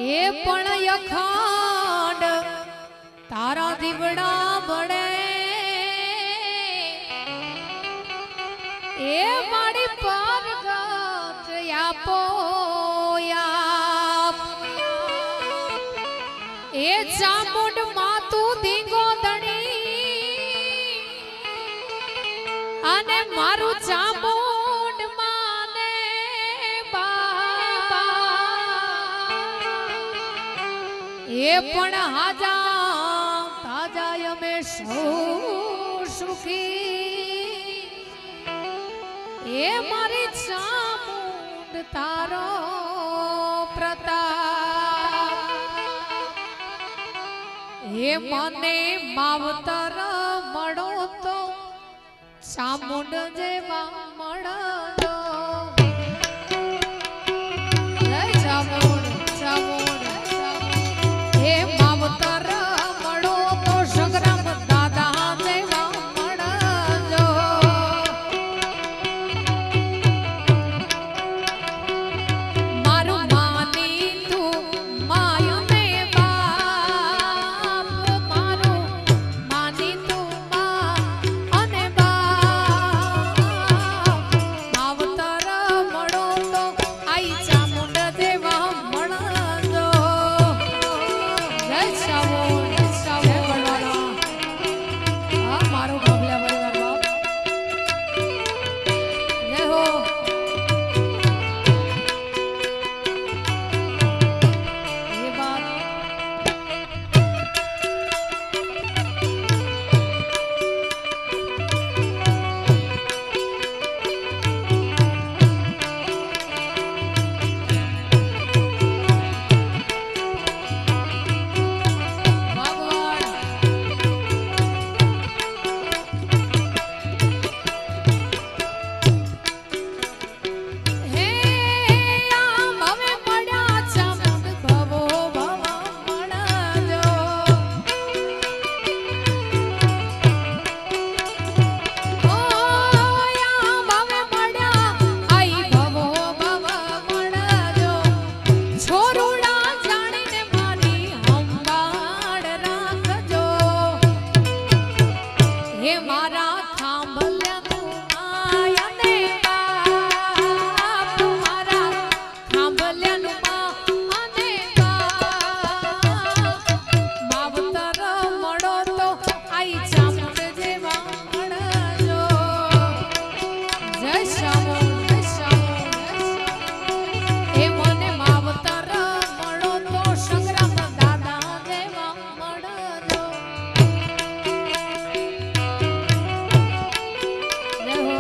એ પણ અખંડ તારા દીવડા બળે એ મારી પરગટ આપો એ ચામુંડ માતું ધીંગો ધણી અને મારું ચામુંડ માને બા એ પણ હાજા તાજા અમે સૌ સુખી એ મારી ચામુંડ તારો પ્રતાપ એ મને માવતર મળો તો ચામુંડ જેવા મળો જય ચામુંડ ચામુંડ એ માવતર મળો તો સંગ્રામ દાદા જેવા મળજો મારું માની તું માય ને બાપ મારું માની તું મા અને બાપ માવતર મળો તો આઈ ચામુંડ જેવા મળજો જય ચામુંડ ચામુંડ હા મારો ભગલા પરિવાર બાપ જય હો એ બાપ ભગવાન હે આમ હવે પડ્યા ચામુંડ ભવો ભવા મળજો ઓ આમ હવે પડ્યા આઈ ભવો ભવા મળજો છોરુડા જાણીને મારી સંભાળ રાખજો હે મારા થાંભલ્યાનું માય ને બાપ મારા થાંભલ્યાનું મા અને બાપ માવતર મળો તો આઈ ચામુંડ જેવા મળજો જય ચામુંડ જય ચામુંડ એ મને માવતર મળો તો સંગ્રામ દાદા જેવા મળજો જય હો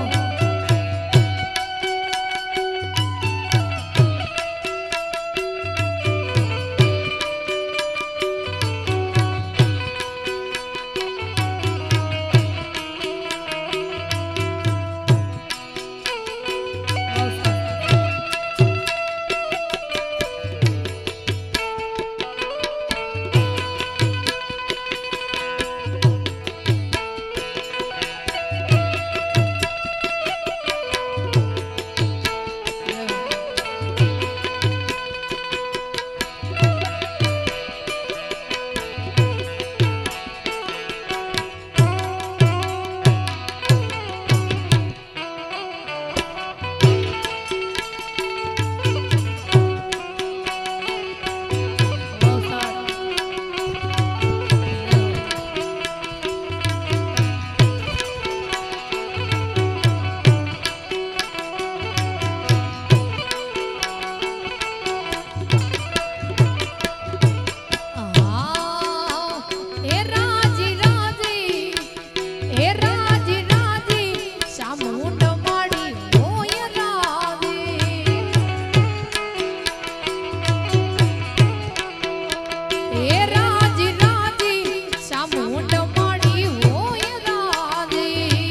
એ રાજી રાજી એ રાજી રાજી ચામુંડ માડી હોય રાજી એ રાજી રાજી ચામુંડ માડી હોય રાજી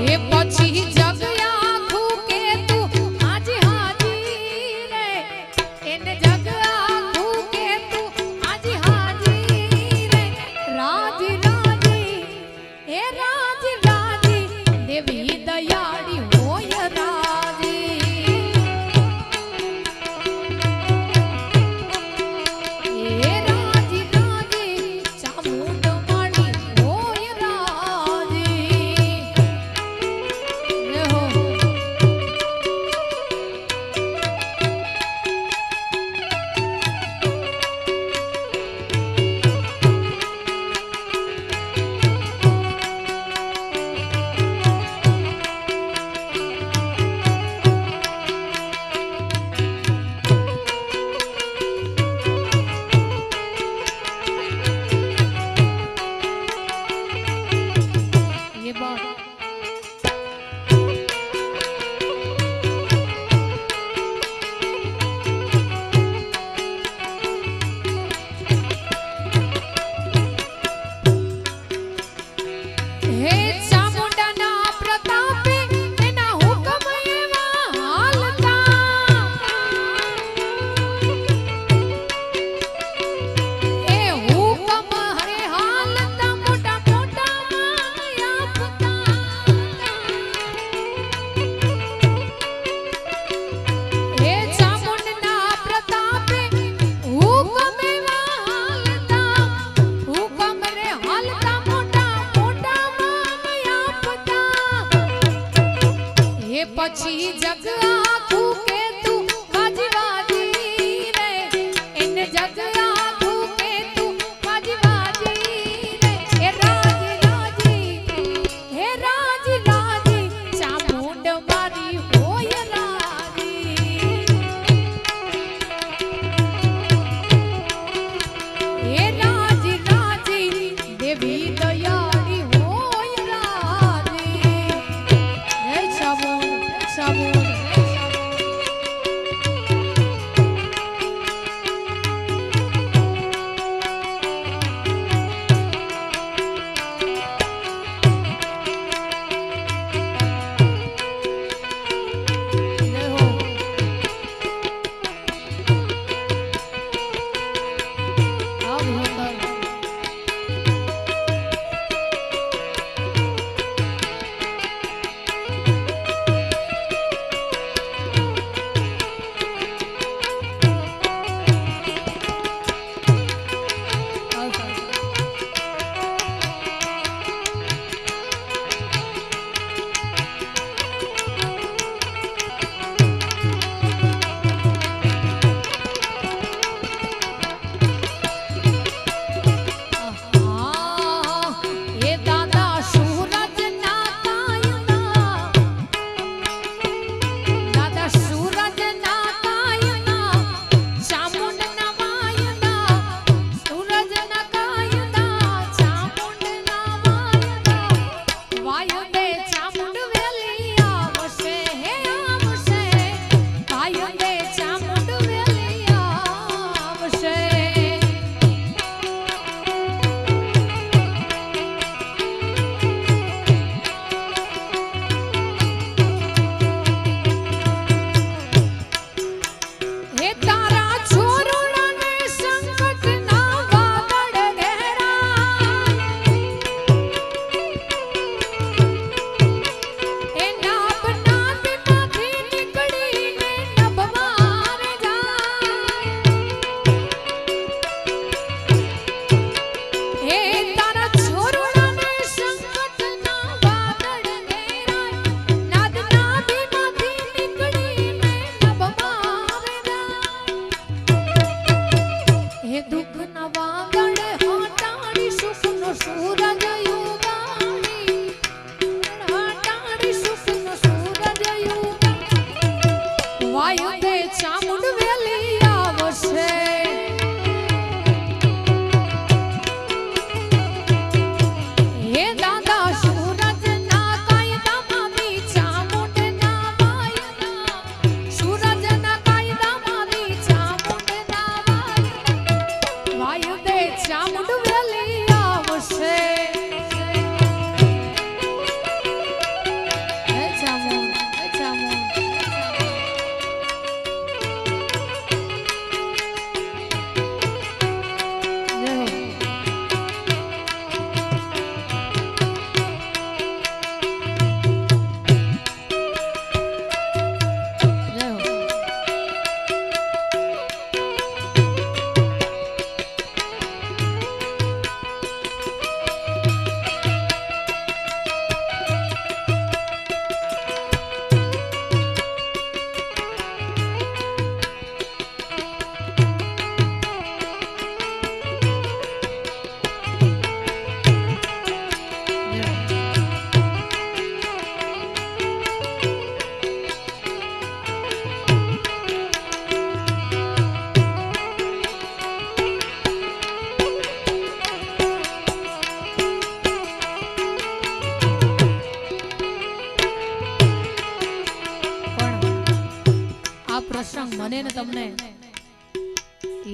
એ પછી જગ આખું કે તું હાજી હાજી રે એને જગ આખું કે તું હાજી હાજી રે રાજી રાજી એ રાજી રાજી દેવી દયાળી હોય રાજી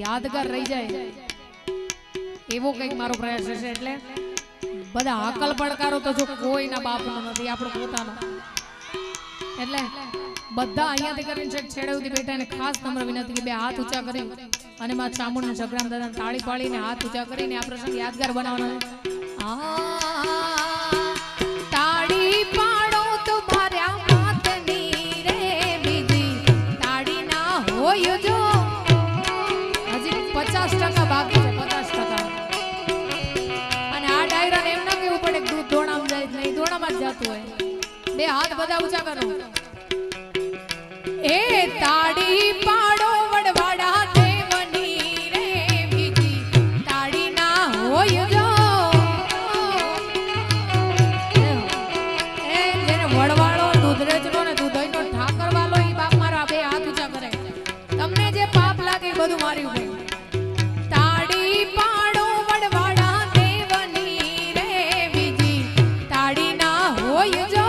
યાદગાર રહી જાય એવો કંઈક મારો પ્રયાસ હશે. એટલે બધા હાકલ પડકારો તો જો કોઈના બાપનો નથી, આપણો પોતાનો. એટલે બધા અહીંયાથી કરીને છેડે સુધી બેઠા અને ખાસ નમ્ર વિનંતી કે બે હાથ ઊંચા કરી અને માં ચામુંડ જગરામ દાદાને તાળી પાડીને હાથ ઊંચા કરીને આ પ્રસંગ યાદગાર બનાવવાનો છે. તાળી પાડો તો માર્યા માતની રે બીજી તાળી ના હોય જો હજી 50% બાકી છે, 50%. અને આ ડાયરાને એમ ના કેવું પડે દૂધ ધોણામાં જાય નહીં, ધોણામાં જ જતું હોય. બે હાથ બધા ઊંચા કરો. એ તાળી પાડો વડવાડા દેવની રે બીજી તાળી ના હોય જો. એ જેને વડવાળો દૂધરેજનો ને દૂધઈનો ઠાકર વાલો ઈ બાપ મારા બે હાથ ઊંચા કરે. તમને જે પાપ લાગે એ બધું મારી ઉપર. તાળી પાડો વડવાડા દેવની રે બીજી તાળી ના હોય જો.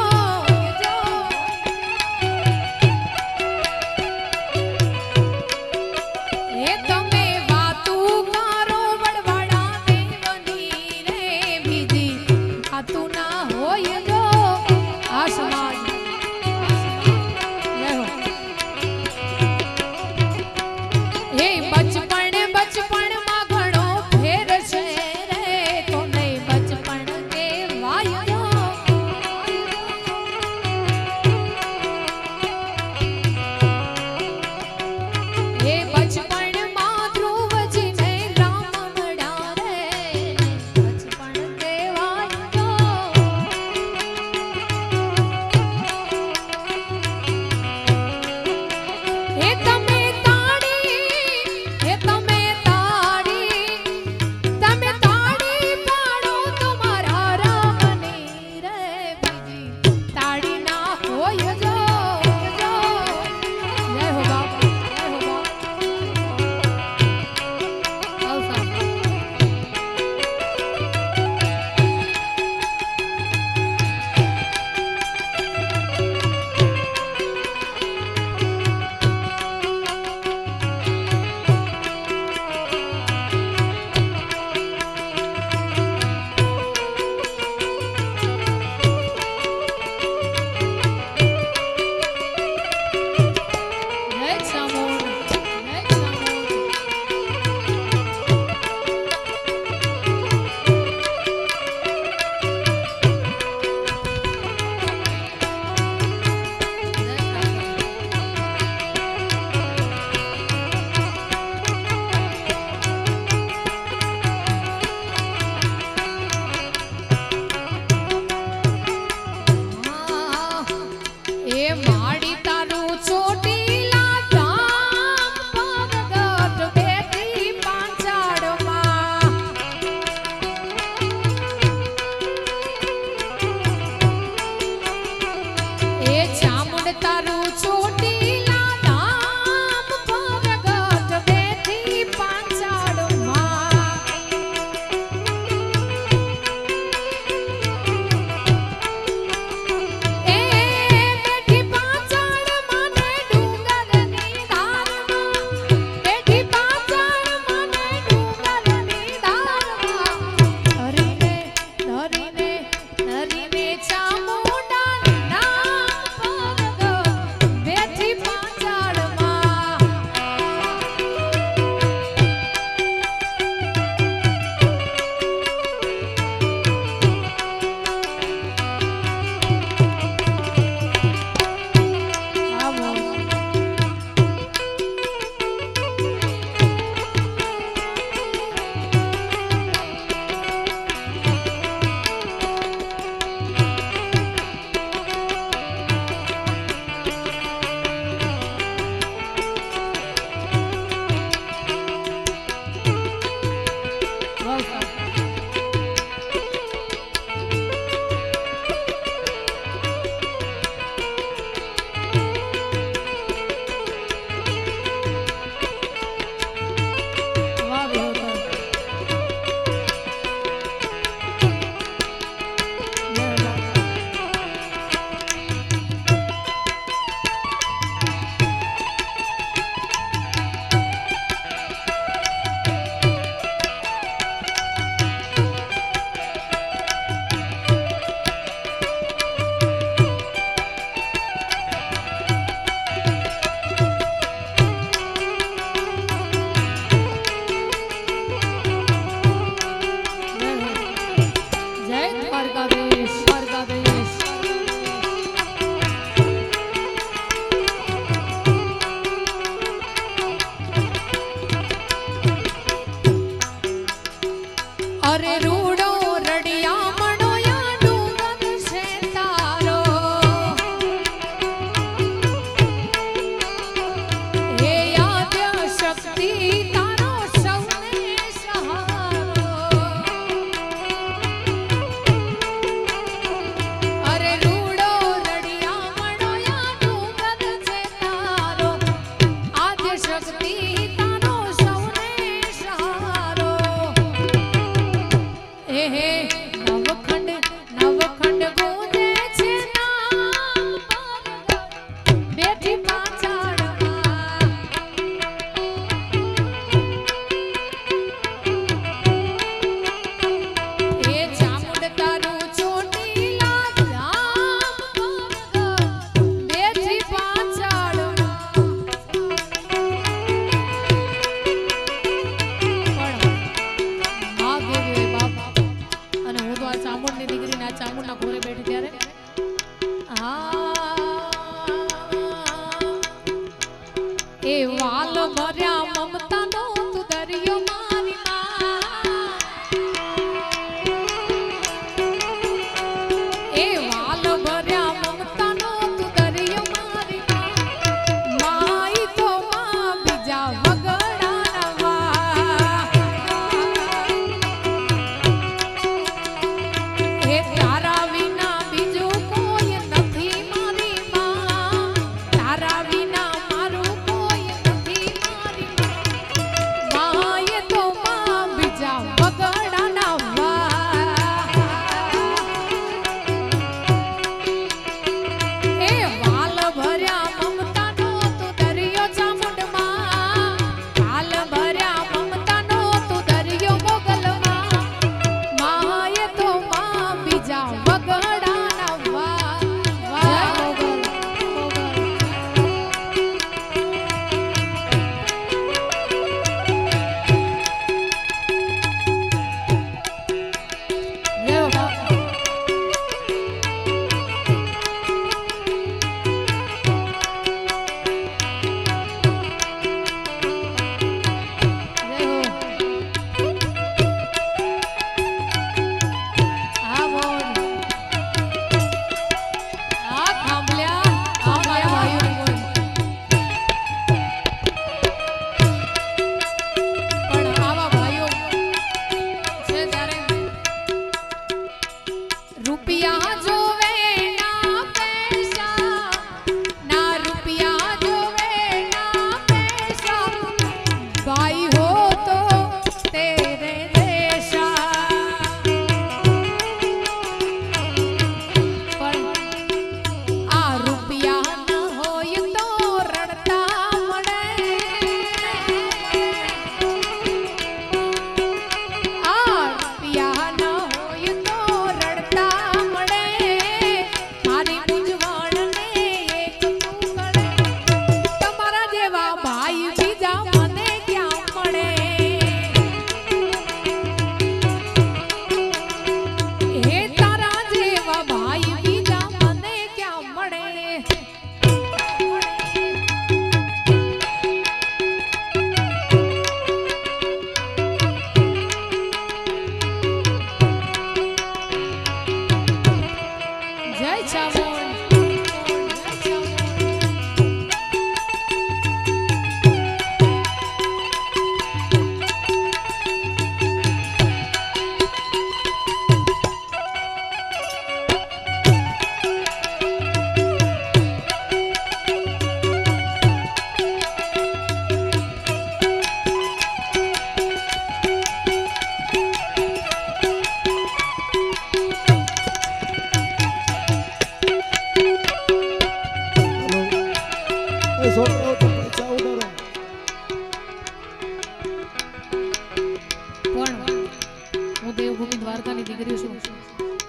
દ્વારકાની દીકરી છું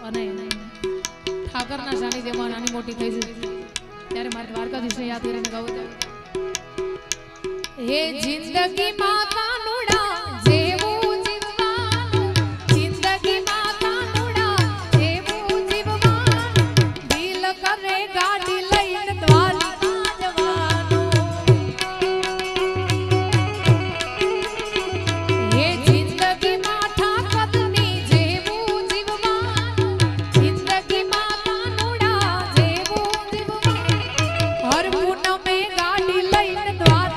અને ઠાકરના સાનિધ્યમાં નાની મોટી થઈ છું ત્યારે મારે દ્વારકાધીશને યાદ કરીને ગાવું હે જિંદગી માતા નુડા જેવું જીવવાનું જિંદગી માતા નુડા જેવું જીવવાનું દિલ કરે ગાડી લઈને દ્વારકા જવાનું હે જિંદગી માથા કદની જેવું જીવવાનું જિંદગી માતા નુડા જેવું જીવવાનું હર પૂનમે ગાડી લઈને દ્વારકા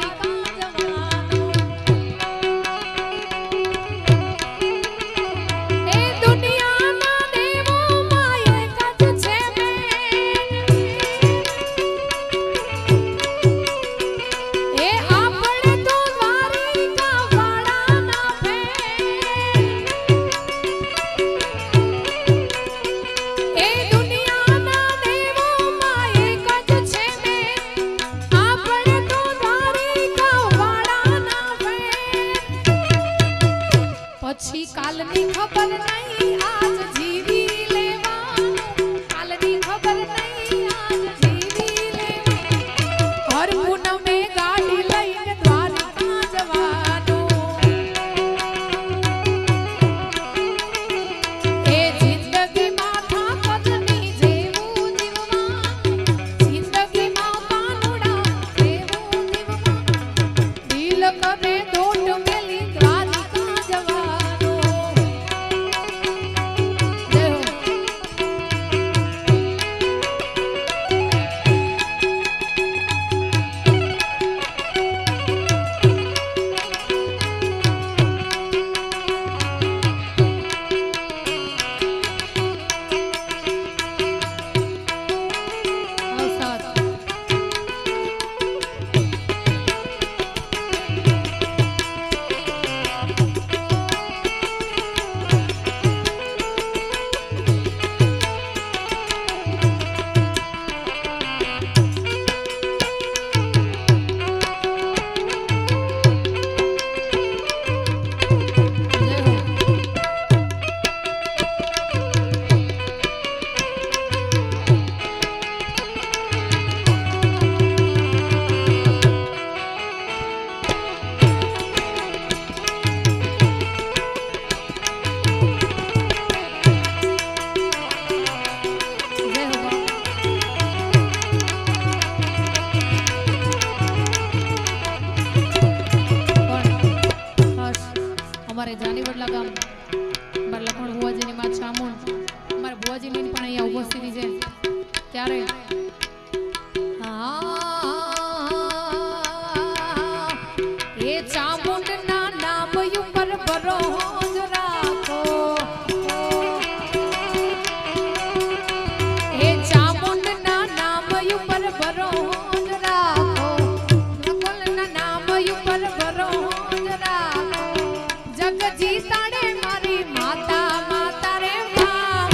પછી કાલની ખબર નહીં આજ જીવી લેવાનું કાલની ખબર નહીં આજ જીવી લેવાનું હર પૂનમે ગાડી લઈને દ્વારકા જવાનું એ જિંદગી માથા કદની જેવું જીવવાનું જિંદગી માતા નુડા જેવું જીવવાનું દિલ કરે દોટ મેલી દ્વારકા જવાનું અમારે જાની વડલા ગામ અમારા લખણ ભુવાજીની માં ચામુંડ અમારા ભુવાજીની પણ અહીંયા ઉપસ્થિતિ છે ત્યારે એ ચામુંડના નામ ઉપર ભરોસ રાખો એ ચામુંડના નામ ઉપર ભરોસ રાખો નકલના નામ ઉપર ભરોસ રાખો જગ જીતાડે મારી માતા માતા રે માં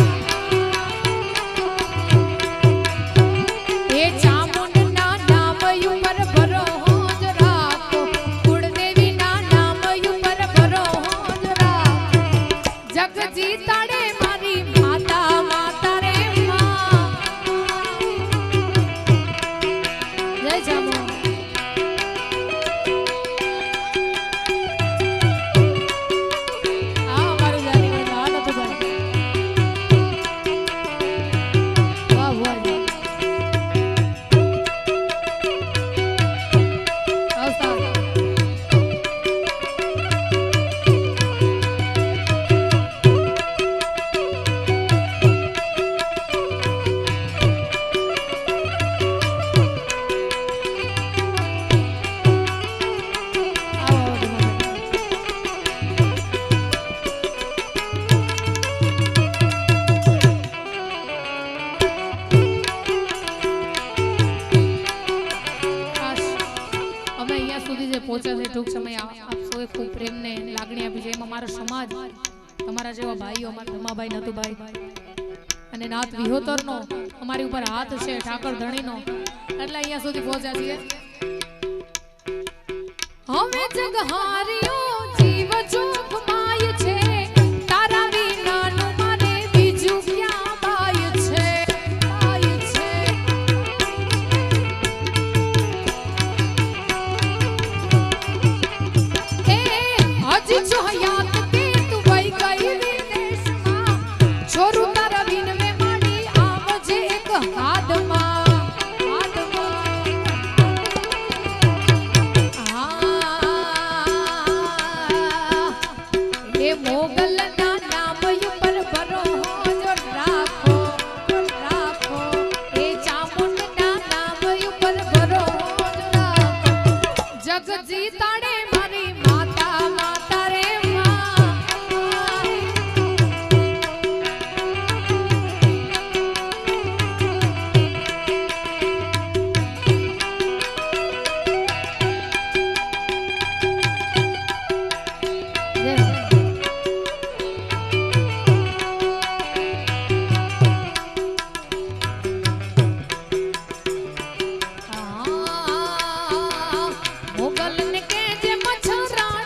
એ ચામુંડના નામ ઉપર ભરોસ રાખો કુળદેવીના નામ ઉપર ભરોસ રાખો જગ જીતાડે મારી માતા માતા રે માં જય ચામુંડ પહોંચ્યા છે ટૂંક સમય આપ સૌએ ખૂબ પ્રેમ ને લાગણી આપી છે એમાં મારો સમાજ તમારા જેવા ભાઈઓ અમારા ધમાભાઈ નતુભાઈ અને નાથ વિહોતરનો અમારી ઉપર હાથ છે ઠાકર ધણીનો એટલે અહીંયા સુધી પહોંચ્યા છીએ હવે જગહારી